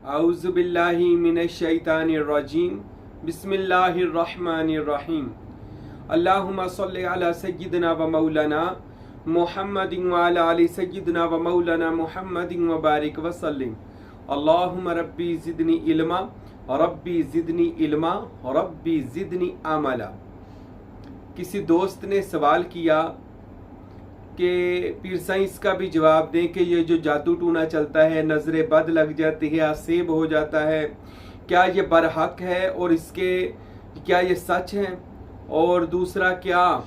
अऊज़ु बिल्लाहि मिनश शैतानिर रजीम बिस्मिल्लाहिर रहमानिर रहीम अल्लाहुम्मा सल्लि अला सय्यिदिना व मौलाना मुहम्मदिन व अला आलि सय्यिदिना व मौलाना मुहम्मदिन व बारिक व सल्लिम अल्लाहुम्मा रब्बी ज़िदनी इल्मा रब्बी ज़िदनी इल्मा रब्बी ज़िदनी अमला। किसी दोस्त ने सवाल किया कि पीर साईं इसका भी जवाब दें कि ये जो जादू टूना चलता है, नज़र बद लग जाती है, आसेब हो जाता है, क्या ये बरहक है और इसके क्या ये सच है? और दूसरा, क्या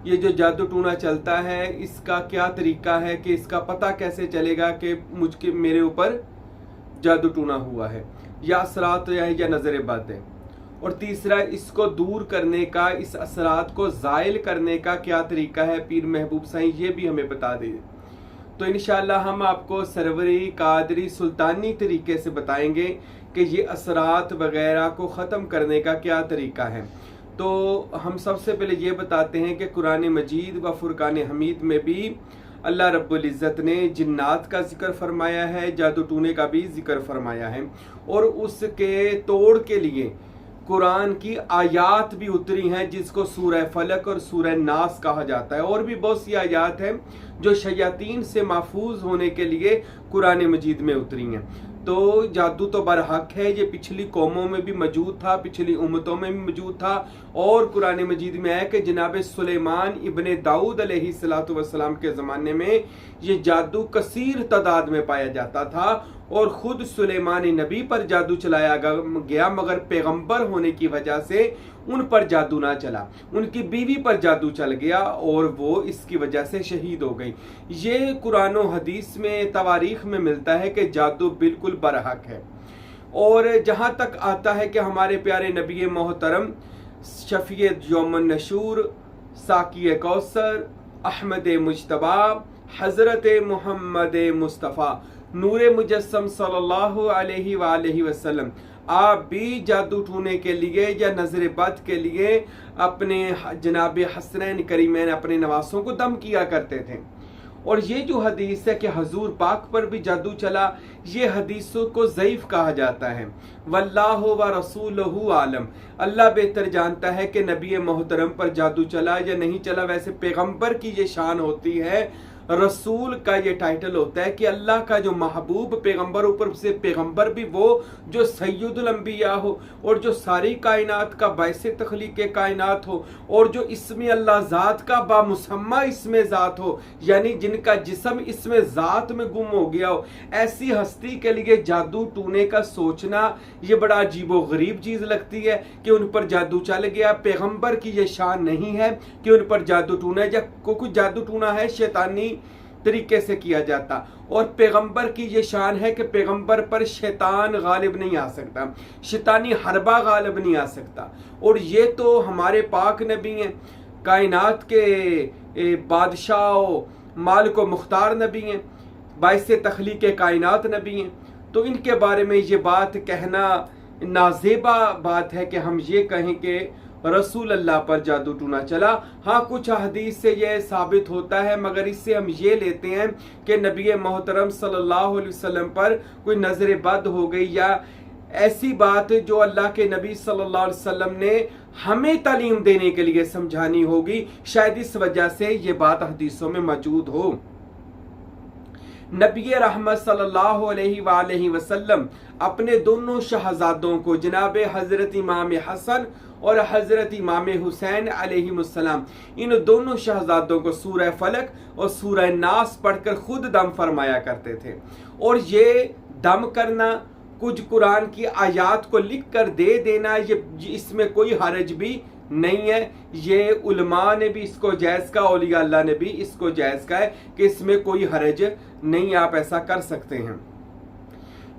ये जो जादू टूना चलता है इसका क्या तरीका है कि इसका पता कैसे चलेगा कि मुझके मेरे ऊपर जादू टूना हुआ है, या असरात है या नज़र बद है? और तीसरा, इसको दूर करने का, इस असरात को ज़ाइल करने का क्या तरीका है पीर महबूब साईं, ये भी हमें बता दें। तो इंशाअल्लाह हम आपको सरवरी कादरी सुल्तानी तरीके से बताएंगे कि ये असरात वगैरह को ख़त्म करने का क्या तरीका है। तो हम सबसे पहले ये बताते हैं कि कुरान मजीद व फुरकान हमीद में भी अल्लाह रब्बुल इज़्ज़त ने जिन्नात का जिक्र फरमाया है, जादू टूने का भी जिक्र फरमाया है, और उसके तोड़ के लिए कुरान की आयात भी उतरी हैं जिसको सूरह फलक और सूरह नास कहा जाता है। और भी बहुत सी आयात हैं जो शयातीन से महफूज होने के लिए कुरान मजीद में उतरी हैं। तो जादू तो बरहक है, ये पिछली कौमों में भी मौजूद था, पिछली उम्मतों में भी मौजूद था, और कुरान मजीद में है कि जनाब सुलेमान इब्ने दाऊद अलैहिस्सलातु वस्सलाम के ज़माने में ये जादू कसीर तादाद में पाया जाता था, और ख़ुद सुलेमान नबी पर जादू चलाया गया, मगर पैगंबर होने की वजह से उन पर जादू ना चला, उनकी बीवी पर जादू चल गया और वो इसकी वजह से शहीद हो गई। ये कुरान और हदीस में, तवारीख में मिलता है कि जादू बिल्कुल बरहक है। और जहाँ तक आता है कि हमारे प्यारे नबी मोहतरम शफ़ीए यौमुन नशूर, साक़ी कौसर, अहमद मुज्तबा, हज़रत मोहम्मद मुस्तफ़ा नूरे मुजस्सम सल्लल्लाहु अलैहि वसल्लम, आप भी जादू टूने के लिए या नज़र बद के लिए अपने जनाब हसनैन करीमैन, अपने नवासों को दम किया करते थे। और ये जो हदीस है कि हजूर पाक पर भी जादू चला, ये हदीसों को ज़ईफ़ कहा जाता है। वल्लाहु व रसूलुहु आलम, अल्लाह बेहतर जानता है कि नबी मोहतरम पर जादू चला या नहीं चला। वैसे पैगंबर की ये शान होती है, रसूल का ये टाइटल होता है कि अल्लाह का जो महबूब पैगंबर, ऊपर से पैगंबर भी वो जो सैयदुल अंबिया हो, और जो सारी कायनात का बाइसे तख्लीक कायनात हो, और जो इसमें अल्लाह ज़ात का बामुसम्मा इसमें ज़ात हो, यानी जिनका जिस्म इसमें ज़ात में गुम हो गया हो, ऐसी हस्ती के लिए जादू टूने का सोचना ये बड़ा अजीबो गरीब चीज़ लगती है कि उन पर जादू चल गया। पैगंबर की ये शान नहीं है कि उन पर जादू टूना, या कुछ जादू टूना है शैतानी तरीके से किया जाता, और पैगंबर की ये शान है कि पैगंबर पर शैतान गालिब नहीं आ सकता, शैतानी हरबा गालिब नहीं आ सकता। और ये तो हमारे पाक नबी हैं, कायनात के बादशाह, मालिक व मुख्तार नबी हैं, बाइसे तख्लीक कायनात नबी हैं। तो इनके बारे में ये बात कहना नाज़ेबा बात है कि हम ये कहें कि रसूल अल्लाह पर जादू टूना चला। हाँ, कुछ हदीस से यह साबित होता है, मगर इससे हम ये लेते हैं कि नबी मोहतरम सल्लल्लाहु अलैहि वसल्लम पर कोई नज़र बद हो गई, या ऐसी बात जो अल्लाह के नबी सल्लल्लाहु अलैहि वसल्लम ने हमें तालीम देने के लिए समझानी होगी, शायद इस वजह से ये बात हदीसों में मौजूद हो। नबी रहमत सल्लल्लाहु अलैहि वसल्लम अपने दोनों शहजादों को, जनाब हज़रत इमाम हसन और हज़रत इमाम हुसैन अलैहिमुस्सलाम, इन दोनों शहजादों को सूरह फलक और सूरह नास पढ़कर खुद दम फरमाया करते थे। और ये दम करना, कुछ कुरान की आयात को लिख कर दे देना, ये इसमें कोई हरज भी नहीं है। ये उलमा ने भी इसको जायज़ का, औलिया अल्लाह ने भी इसको जायज़ का है कि इसमें कोई हरज नहीं, आप ऐसा कर सकते हैं।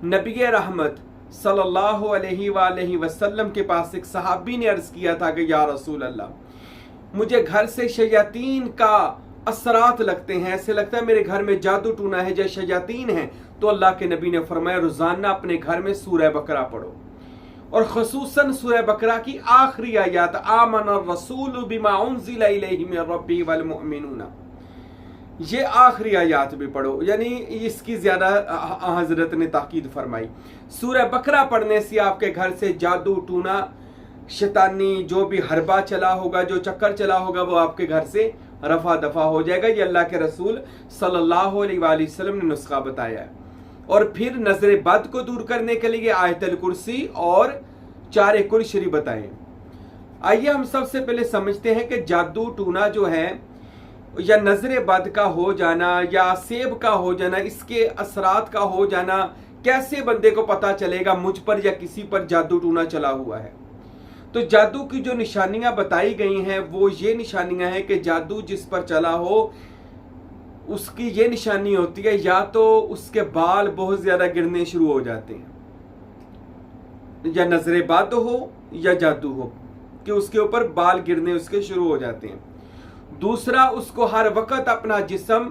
नबी रहमत सल्लल्लाहु अलैहि वसल्लम के पास एक सहाबी ने अर्ज़ किया था कि या रसूल अल्लाह, मुझे घर से शयातीन का असरात लगते हैं, ऐसे लगता है मेरे घर में जादू टूना है, जैसे शयातीन हैं। तो अल्लाह के नबी ने फरमाया, रोज़ाना अपने घर में सूरह बकरा पढ़ो, और ख़ुसूसन सूरह बकरा की आखिरी आयत, आमन रसूल बिमा उन्ज़िला इलैहि मिन रब्बिही वल मुमिनून, یہ آخری آیات بھی پڑھو، یعنی اس کی زیادہ حضرت نے تاکید فرمائی۔ سورہ بقرہ پڑھنے سے آپ کے گھر سے جادو ٹونا شیطانی جو بھی حربہ چلا ہوگا، جو چکر چلا ہوگا، وہ آپ کے گھر سے رفع دفع ہو جائے گا۔ یہ اللہ کے رسول صلی اللہ علیہ وآلہ وسلم نے نسخہ بتایا ہے۔ اور پھر نظر بد کو دور کرنے کے لیے آیت الکرسی اور 4 کل شریف بتائیں۔ آئیے ہم سب سے پہلے سمجھتے ہیں کہ جادو ٹونا جو ہے یا نظر بد کا ہو جانا یا سیب کا ہو جانا، اس کے اثرات کا ہو جانا، کیسے بندے کو پتا چلے گا مجھ پر یا کسی پر جادو ٹونا چلا ہوا ہے؟ تو جادو کی جو نشانیاں بتائی گئی ہیں وہ یہ نشانیاں ہیں کہ جادو جس پر چلا ہو اس کی یہ نشانی ہوتی ہے، یا تو اس کے بال بہت زیادہ گرنے شروع ہو جاتے ہیں، یا نظر بد ہو یا جادو ہو کہ اس کے اوپر بال گرنے اس کے شروع ہو جاتے ہیں۔ دوسرا، اس کو ہر وقت اپنا جسم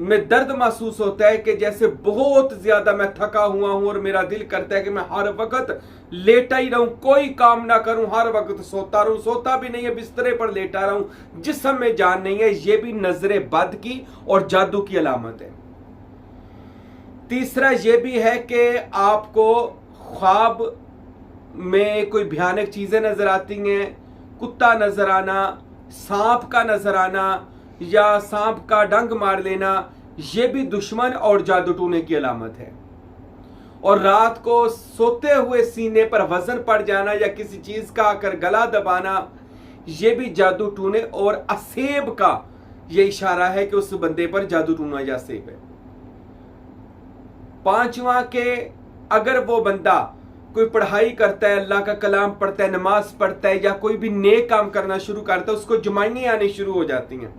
میں درد محسوس ہوتا ہے کہ جیسے بہت زیادہ میں تھکا ہوا ہوں اور میرا دل کرتا ہے کہ میں ہر وقت لیٹا ہی رہوں، کوئی کام نہ کروں، ہر وقت سوتا رہوں، سوتا بھی نہیں ہے، بسترے پر لیٹا رہوں، جسم میں جان نہیں ہے۔ یہ بھی نظر بد کی اور جادو کی علامت ہے۔ تیسرا یہ بھی ہے کہ آپ کو خواب میں کوئی بھیانک چیزیں نظر آتی ہیں، کتا نظر آنا، سانپ کا نظر آنا یا سانپ کا ڈنگ مار لینا، یہ بھی دشمن اور جادو ٹونے کی علامت ہے۔ اور رات کو سوتے ہوئے سینے پر وزن پڑ جانا یا کسی چیز کا آ کر گلا دبانا، یہ بھی جادو ٹونے اور اسیب کا یہ اشارہ ہے کہ اس بندے پر جادو ٹونا یا اسیب ہے۔ پانچواں کہ اگر وہ بندہ کوئی پڑھائی کرتا ہے، اللہ کا کلام پڑھتا ہے، نماز پڑھتا ہے یا کوئی بھی نیک کام کرنا شروع کرتا ہے، اس کو جمائیاں آنی شروع ہو جاتی ہیں،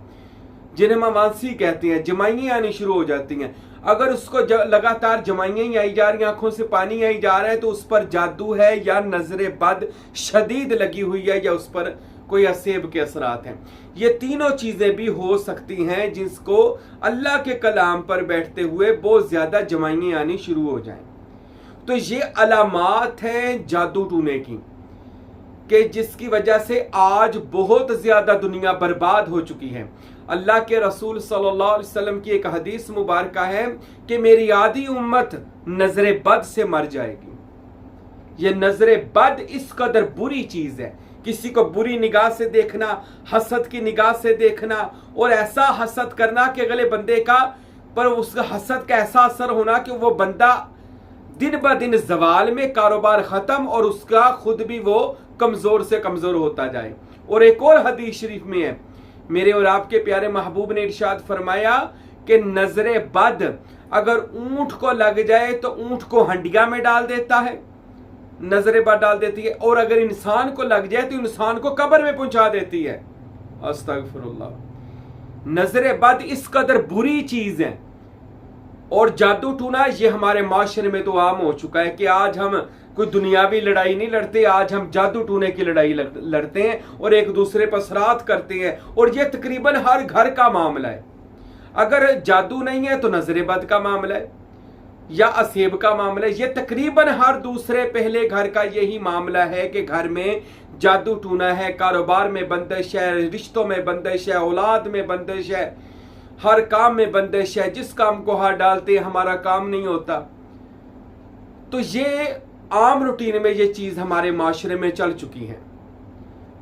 جنہیں ممانسی کہتے ہیں، جمائیاں آنی شروع ہو جاتی ہیں۔ اگر اس کو لگاتار جمائیاں ہی آئی جا رہی ہیں، آنکھوں سے پانی آئی جا رہا ہے، تو اس پر جادو ہے یا نظر بد شدید لگی ہوئی ہے یا اس پر کوئی اسیب کے اثرات ہیں۔ یہ تینوں چیزیں بھی ہو سکتی ہیں جس کو اللہ کے کلام پر بیٹھتے ہوئے بہت زیادہ جمائیاں آنی شروع ہو جائیں۔ تو یہ علامات ہیں جادو ٹونے کی، کہ جس کی وجہ سے آج بہت زیادہ دنیا برباد ہو چکی ہے۔ اللہ کے رسول صلی اللہ علیہ وسلم کی ایک حدیث مبارکہ ہے کہ میری آدھی امت نظر بد سے مر جائے گی۔ یہ نظر بد اس قدر بری چیز ہے، کسی کو بری نگاہ سے دیکھنا، حسد کی نگاہ سے دیکھنا اور ایسا حسد کرنا کہ اگلے بندے کا پر اس کا حسد کا ایسا اثر ہونا کہ وہ بندہ دن بہ دن زوال میں، کاروبار ختم اور اس کا خود بھی وہ کمزور سے کمزور ہوتا جائے۔ اور ایک اور حدیث شریف میں ہے، میرے اور آپ کے پیارے محبوب نے ارشاد فرمایا کہ نظر بد اگر اونٹ کو لگ جائے تو اونٹ کو ہنڈیا میں ڈال دیتا ہے، نظر بد ڈال دیتی ہے، اور اگر انسان کو لگ جائے تو انسان کو قبر میں پہنچا دیتی ہے۔ استغفر اللہ۔ نظر بد اس قدر بری چیز ہے۔ اور جادو ٹونا یہ ہمارے معاشرے میں تو عام ہو چکا ہے کہ آج ہم کوئی دنیاوی لڑائی نہیں لڑتے، آج ہم جادو ٹونے کی لڑائی لڑتے ہیں اور ایک دوسرے پر اثرات کرتے ہیں، اور یہ تقریباً ہر گھر کا معاملہ ہے۔ اگر جادو نہیں ہے تو نظر بد کا معاملہ ہے یا اسیب کا معاملہ ہے۔ یہ تقریباً ہر دوسرے پہلے گھر کا یہی معاملہ ہے کہ گھر میں جادو ٹونا ہے، کاروبار میں بندش ہے، رشتوں میں بندش ہے، اولاد میں بندش ہے، ہر کام میں بندش ہے، جس کام کو ہاتھ ڈالتے ہیں ہمارا کام نہیں ہوتا۔ تو یہ عام روٹین میں یہ چیز ہمارے معاشرے میں چل چکی ہے۔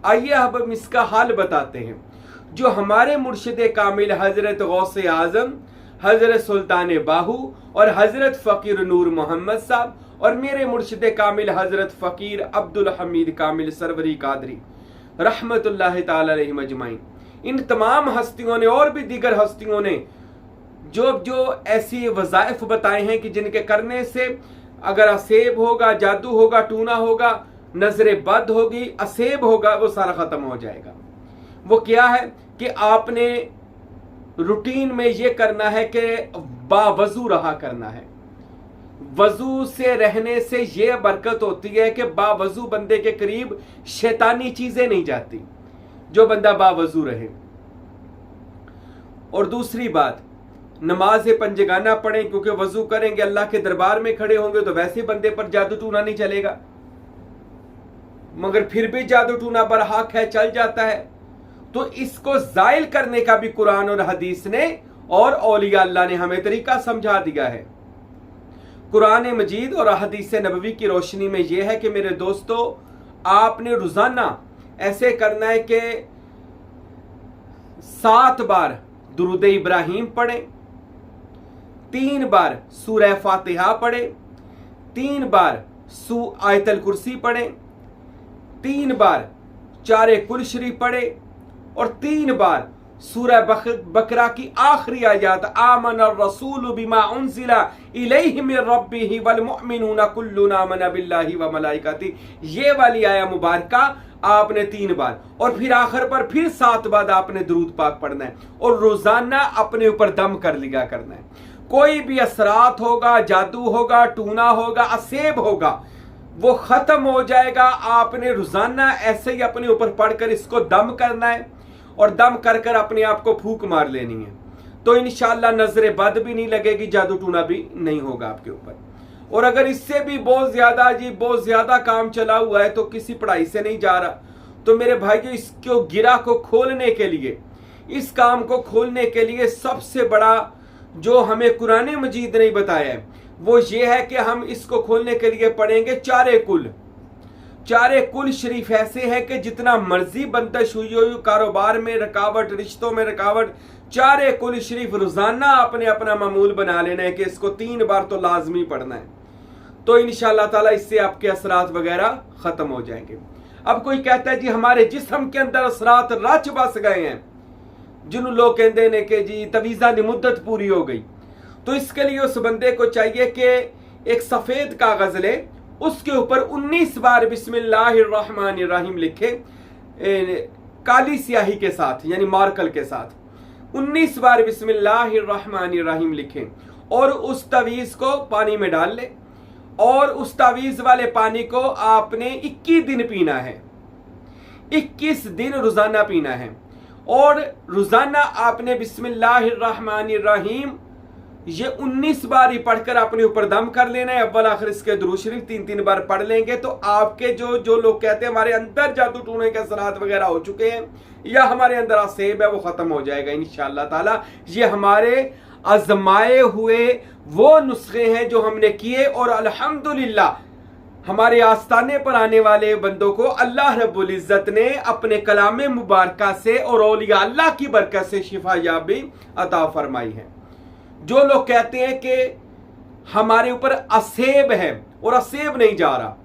آئیے اب ہم اس کا حل بتاتے ہیں۔ جو ہمارے مرشد کامل حضرت غوث اعظم، حضرت سلطان باہو اور حضرت فقیر نور محمد صاحب اور میرے مرشد کامل حضرت فقیر عبدالحمید کامل سروری قادری رحمت اللہ تعالی علیہ مجمعین، ان تمام ہستیوں نے اور بھی دیگر ہستیوں نے جو ایسی وظائف بتائے ہیں کہ جن کے کرنے سے اگر اسیب ہوگا، جادو ہوگا، ٹونا ہوگا، نظر بد ہوگی، اسیب ہوگا، وہ سارا ختم ہو جائے گا۔ وہ کیا ہے کہ آپ نے روٹین میں یہ کرنا ہے کہ باوضو رہا کرنا ہے۔ وضو سے رہنے سے یہ برکت ہوتی ہے کہ باوضو بندے کے قریب شیطانی چیزیں نہیں جاتی، جو بندہ باوضو رہے۔ اور دوسری بات، نماز پنجگانہ پڑھیں، کیونکہ وضو کریں گے، اللہ کے دربار میں کھڑے ہوں گے تو ویسے بندے پر جادو ٹونا نہیں چلے گا، مگر پھر بھی جادو ٹونا برحق ہے، چل جاتا ہے۔ تو اس کو زائل کرنے کا بھی قرآن اور حدیث نے اور औलिया अल्लाह ने हमें तरीका समझा दिया है। कुरान मजीद और हदीस नबवी की रोशनी में यह है कि मेरे दोस्तों, आपने रोज़ाना ऐसे करना है कि 7 बार दुरूद इब्राहिम पढ़े, 3 बार सूरह फातिहा पढ़े, 3 बार आयतल कुर्सी पढ़े, 3 बार चारे कुल शरीफ पढ़े और 3 बार सूरह बकरा की आखिरी आयत आमन रसूल बिमा उनजिला इलैहि मिर रब्बिही वल मुमिनूना कुल्लुन आमना बिल्लाहि व मलाइकाती, ये वाली आया मुबारका आपने 3 बार और फिर आखिर पर फिर 7 बार आपने दुरूद पाक पढ़ना है और रोजाना अपने ऊपर दम कर लिया करना है। कोई भी असरात होगा, जादू होगा, टूना होगा, असेब होगा, वो खत्म हो जाएगा। आपने रोजाना ऐसे ही अपने ऊपर पढ़कर इसको दम करना है और दम कर कर अपने आप को फूंक मार लेनी है, तो इंशाअल्लाह नजर बद भी नहीं लगेगी, जादू टूना भी नहीं होगा आपके ऊपर। और अगर इससे भी बहुत ज्यादा काम चला हुआ है तो किसी पढ़ाई से नहीं जा रहा, तो मेरे भाइयों इसको गिरा को खोलने के लिए, इस काम को खोलने के लिए सबसे बड़ा जो हमें कुरान मजीद ने बताया है वो ये है कि हम इसको खोलने के लिए पढ़ेंगे चारे कुल शरीफ ऐसे है कि जितना मर्जी बंदिश हुई हो, कारोबार में रुकावट, रिश्तों में रुकावट, चारे कुल शरीफ रोजाना आपने अपना मामूल बना लेना है कि इसको 3 बार तो लाजमी पढ़ना है, तो इंशाअल्लाह ताला इससे आपके असरात वगैरह खत्म हो जाएंगे। अब कोई कहता है जी हमारे जिस्म के अंदर असरात रच बस गए हैं, जिन लोग कहते हैं कि जी तवीज़ा की मुद्दत पूरी हो गई, तो इसके लिए उस बंदे को चाहिए कि एक सफेद कागज ले, उसके ऊपर 19 बार बिस्मिल्लाहिर्रहमानिर्रहीम लिखे, काली स्याही के साथ यानी मार्कल के साथ 19 बार बिस्मिल्लाहिर्रहमानिर्रहीम लिखे और उस तवीज़ को पानी में डाल ले और उस तावीज़ वाले पानी को आपने 21 दिन पीना है, 21 दिन रोजाना पीना है और रोजाना आपने बिस्मिल्लाहिर्रहमानिर्रहीम ये 19 बार ही पढ़कर अपने ऊपर दम कर लेना है। अव्वल आखिर इसके दुरूद शरीफ 3-3 बार पढ़ लेंगे तो आपके जो लोग कहते हैं हमारे अंदर जादू टूने के असरात वगैरह हो चुके हैं या हमारे अंदर असेब है, वो खत्म हो जाएगा इंशाअल्लाह ताला। ये हमारे आजमाए हुए वो नुस्खे हैं जो हमने किए और अल्हम्दुलिल्लाह हमारे आस्ताने पर आने वाले बंदों को अल्लाह रब्बुल इज्जत ने अपने कलाम मुबारका से और औलिया अल्लाह की बरकत से शिफा याबी अता फरमाई है। जो लोग कहते हैं कि हमारे ऊपर असेब है और असेब नहीं जा रहा,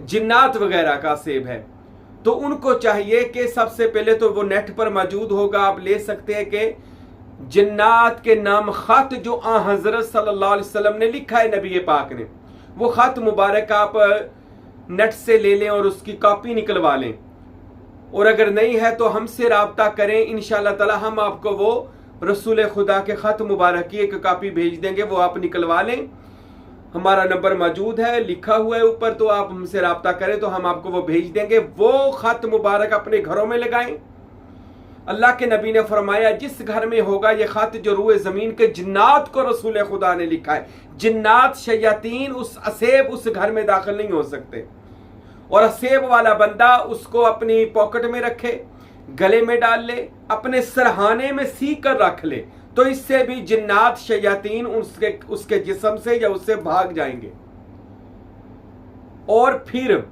जिन्नात वगैरह का असेब है, तो उनको चाहिए कि सबसे पहले तो वो नेट पर मौजूद होगा, आप ले सकते हैं कि जिन्नात के नाम खत जो हजरत सल्लल्लाहु अलैहि वसल्लम ने लिखा है नबी पाक ने, वो खत मुबारक आप नेट से ले लें और उसकी कॉपी निकलवा लें। और अगर नहीं है तो हमसे राब्ता करें, इंशाअल्लाह ताला हम आपको वो रसूल खुदा के खत मुबारक की एक कॉपी भेज देंगे, वो आप निकलवा लें। हमारा नंबर मौजूद है, लिखा हुआ है ऊपर, तो आप हमसे राब्ता करें तो हम आपको वो भेज देंगे। वो खत मुबारक अपने घरों में लगाएं। अल्लाह के नबी ने फरमाया जिस घर में होगा ये खत जो रूए जमीन के जिन्नात को रसूल खुदा ने लिखा है, जिन्नात शयातीन उस असेब उस घर में दाखिल नहीं हो सकते। और असेब वाला बंदा उसको अपनी पॉकेट में रखे, गले में डाल ले, अपने सरहाने में सीख कर रख ले, तो इससे भी जिन्नात शयातीन उसके जिस्म से या उससे भाग जाएंगे। और फिर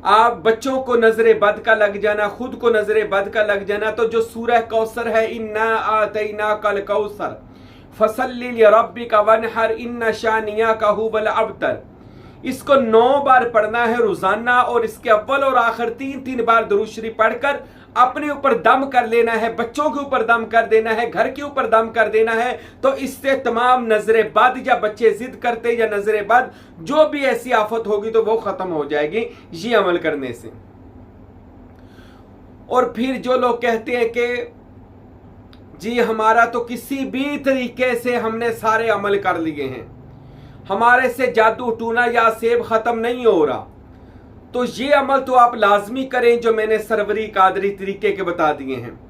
आप बच्चों को नजरे बद का लग जाना, खुद को नजरे बद का लग जाना, तो जो सूरह कौसर है, इन्ना आतैना कल कौसर फसल्लि लिरब्बिका वनहर इन्ना शानियाका हुवल अबतर, इसको 9 बार पढ़ना है रोजाना और इसके अव्वल और आखिर 3-3 बार दुरूद शरीफ पढ़कर अपने ऊपर दम कर लेना है, बच्चों के ऊपर दम कर देना है, घर के ऊपर दम कर देना है। तो इससे तमाम नजरे बद या बच्चे जिद करते या नजरे बद जो भी ऐसी आफत होगी तो वो खत्म हो जाएगी ये अमल करने से। और फिर जो लोग कहते हैं कि जी हमारा तो किसी भी तरीके से हमने सारे अमल कर लिए हैं, हमारे से जादू टूना या सेब खत्म नहीं हो रहा, तो ये अमल तो आप लाजमी करें जो मैंने सरवरी कादरी तरीके के बता दिए हैं।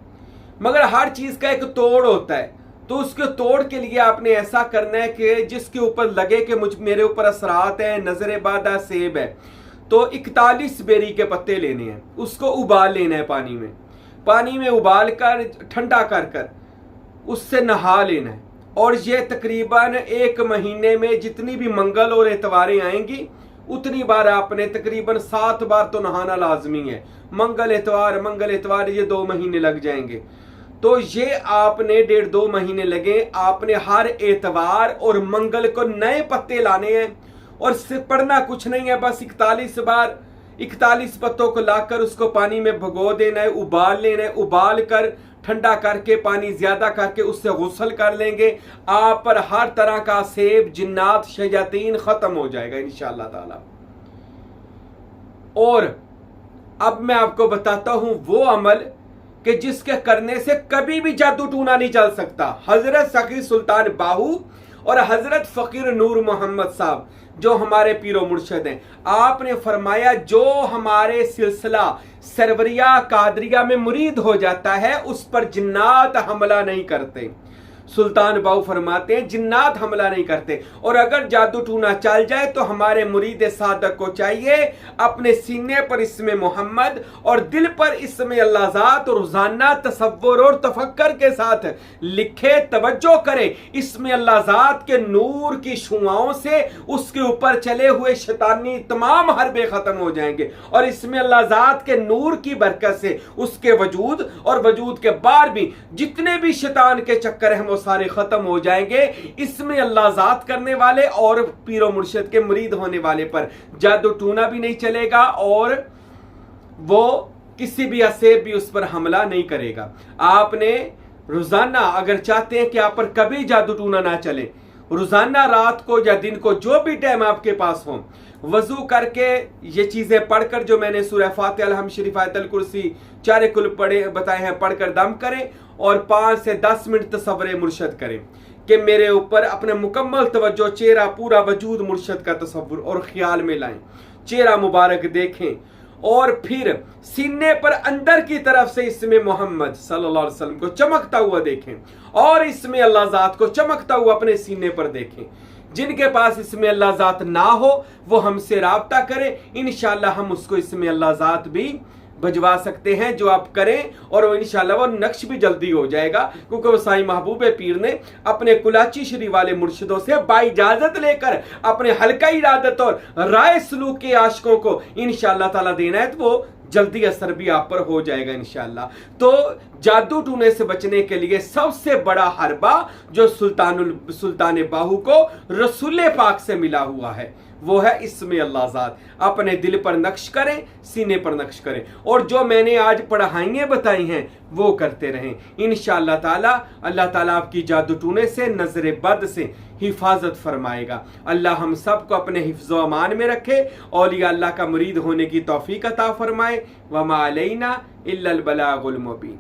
मगर हर चीज का एक तोड़ होता है, तो उसके तोड़ के लिए आपने ऐसा करना है कि जिसके ऊपर लगे कि मेरे ऊपर असरात है, नजर बादा सेब है, तो 41 बेरी के पत्ते लेने हैं, उसको उबाल लेना है पानी में उबाल कर ठंडा कर اس سے نہا لینا ہے، اور یہ تقریباً 1 مہینے میں جتنی بھی منگل اور اتواریں آئیں گی اتنی بار آپ نے تقریباً 7 بار تو نہانا لازمی ہے۔ منگل اتوار یہ 2 مہینے لگ جائیں گے، تو یہ آپ نے 1.5-2 مہینے لگے، آپ نے ہر اتوار اور منگل کو نئے پتے لانے ہیں، اور پڑھنا کچھ نہیں ہے، بس 41 پتوں کو لا کر اس کو پانی میں بھگو دینا ہے، ابال لینا ہے، ابال کر ٹھنڈا کر کے پانی زیادہ کر کے اس سے غسل کر لیں گے، آپ پر ہر طرح کا سیب، جنات، شیاطین ختم ہو جائے گا انشاءاللہ تعالی۔ اور اب میں آپ کو بتاتا ہوں وہ عمل کہ جس کے کرنے سے کبھی بھی جادو ٹونا نہیں چل سکتا۔ حضرت سخی سلطان باہو اور حضرت فقیر نور محمد صاحب جو ہمارے پیر و مرشد ہیں، آپ نے فرمایا جو ہمارے سلسلہ سروریہ قادریہ میں مرید ہو جاتا ہے اس پر جنات حملہ نہیں کرتے۔ سلطان باہو فرماتے ہیں جنات حملہ نہیں کرتے، اور اگر جادو ٹونا چل جائے تو ہمارے مرید صادق کو چاہیے اپنے سینے پر اسم محمد اور دل پر اسم اللہ ذات روزانہ تصور اور تفکر کے ساتھ لکھے، توجہ کرے، اسم اللہ ذات کے نور کی شعاؤں سے اس کے اوپر چلے ہوئے شیطانی تمام حربے ختم ہو جائیں گے، اور اسم اللہ ذات کے نور کی برکت سے اس کے وجود اور وجود کے بعد بھی جتنے بھی شیطان کے چکر ہیں وہ سارے ختم ہو جائیں گے۔ اس میں اللہ ذات کرنے والے اور پیر و مرشد کے مرید ہونے والے پر جادو ٹونا بھی نہیں چلے گا، اور وہ کسی بھی اسیب بھی اس پر حملہ نہیں کرے گا۔ آپ نے روزانہ اگر چاہتے ہیں کہ آپ پر کبھی جادو ٹونا نہ چلے، روزانہ رات کو یا دن کو جو بھی ٹائم آپ کے پاس ہو، وضو کر کے یہ چیزیں پڑھ کر جو میں نے سورہ فاتحہ، الحمد شریف، آیت الکرسی، 4 کل بتائے ہیں پڑھ کر دم کریں، اور 5 سے 10 منٹ تصور مرشد کریں کہ میرے اوپر اپنے مکمل توجہ، چہرہ، پورا وجود مرشد کا تصور اور خیال میں لائیں، چہرہ مبارک دیکھیں، اور پھر سینے پر اندر کی طرف سے اسم محمد صلی اللہ علیہ وسلم کو چمکتا ہوا دیکھیں، اور اسم اللہ ذات کو چمکتا ہوا اپنے سینے پر دیکھیں۔ جن کے پاس اسم اللہ ذات نہ ہو وہ ہم سے رابطہ کرے، انشاءاللہ ہم اس کو اسم اللہ ذات بھی بھجوا سکتے ہیں جو آپ کریں، اور وہ انشاءاللہ وہ نقش بھی جلدی ہو جائے گا، کیونکہ وہ سائیں محبوب پیر نے اپنے کلاچی شریف والے مرشدوں سے باجازت لے کر اپنے حلقہ ارادت اور رائے سلوک کے عاشقوں کو انشاءاللہ تعالی دینا ہے، تو وہ جلدی اثر بھی آپ پر ہو جائے گا انشاءاللہ۔ تو جادو ٹونے سے بچنے کے لیے سب سے بڑا حربہ جو سلطان باہو کو رسول پاک سے ملا ہوا ہے وہ ہے اسم اللہ ذات۔ اپنے دل پر نقش کریں، سینے پر نقش کریں، اور جو میں نے آج پڑھائیاں بتائی ہیں وہ کرتے رہیں انشاءاللہ تعالی۔ اللہ تعالیٰ آپ کی جادو ٹونے سے، نظر بد سے حفاظت فرمائے گا۔ اللہ ہم سب کو اپنے حفظ و امان میں رکھے، اولیاء اللہ کا مرید ہونے کی توفیق عطا فرمائے۔ وما علینا الا البلاغ المبین۔